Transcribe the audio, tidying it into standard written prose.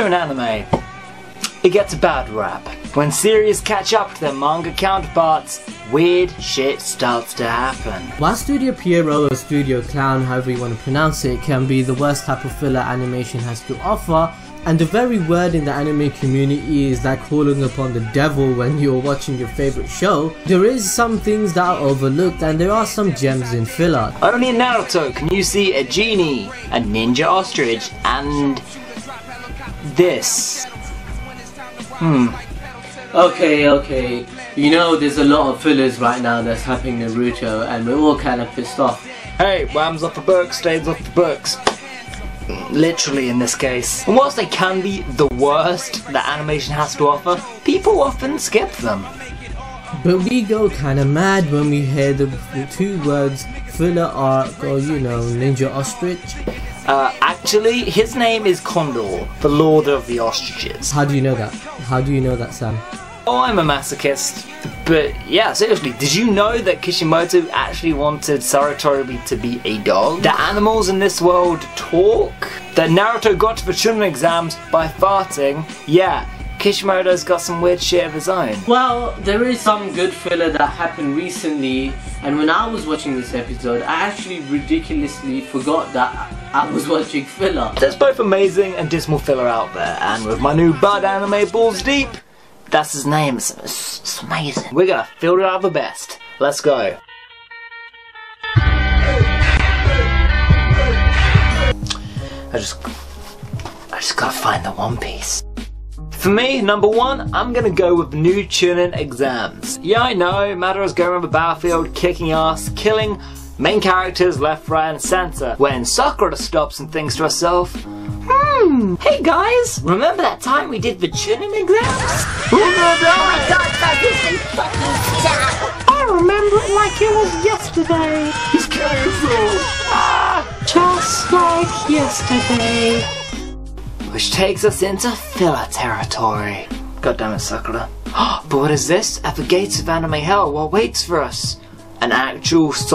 in anime, it gets a bad rap. When series catch up to their manga counterparts, weird shit starts to happen. While Studio Pierrot or Studio Clown, however you want to pronounce it, can be the worst type of filler animation has to offer, and the very word in the anime community is like calling upon the devil when you're watching your favorite show, there is some things that are overlooked and there are some gems in filler. Only in Naruto can you see a genie, a ninja ostrich, and this. Okay. You know there's a lot of fillers right now that's happening in Naruto and we're all kind of pissed off. Hey, whams off the books, stays off the books. Literally in this case. And whilst they can be the worst that animation has to offer, people often skip them. But we go kinda mad when we hear the two words filler arc or ninja ostrich. Actually, his name is Condor, the Lord of the Ostriches. How do you know that? How do you know that, Sam? Oh, I'm a masochist. But yeah, seriously, did you know that Kishimoto actually wanted Sarutobi to be a dog? The animals in this world talk? That Naruto got to the Chunin exams by farting? Yeah, Kishimoto's got some weird shit of his own. Well, there is some good filler that happened recently, and when I was watching this episode, I actually ridiculously forgot that I was watching filler. There's both amazing and dismal filler out there, and with my new bud AnimeBallsDeep, that's his name, it's amazing. We're gonna filter out the best. Let's go. I just gotta find the One Piece. For me, number one, I'm gonna go with the new Chunin exams. Yeah, I know, Madara's going around the battlefield, kicking ass, killing main characters left, right, and center. When Sakura stops and thinks to herself, hey guys, remember that time we did the Chunin exams? Oh my god, that is a fucking sad. I remember it like it was yesterday. He's careful. Just like yesterday. Which takes us into filler territory. God damn it, Sakura. But what is this? At the gates of anime hell, what waits for us? An actual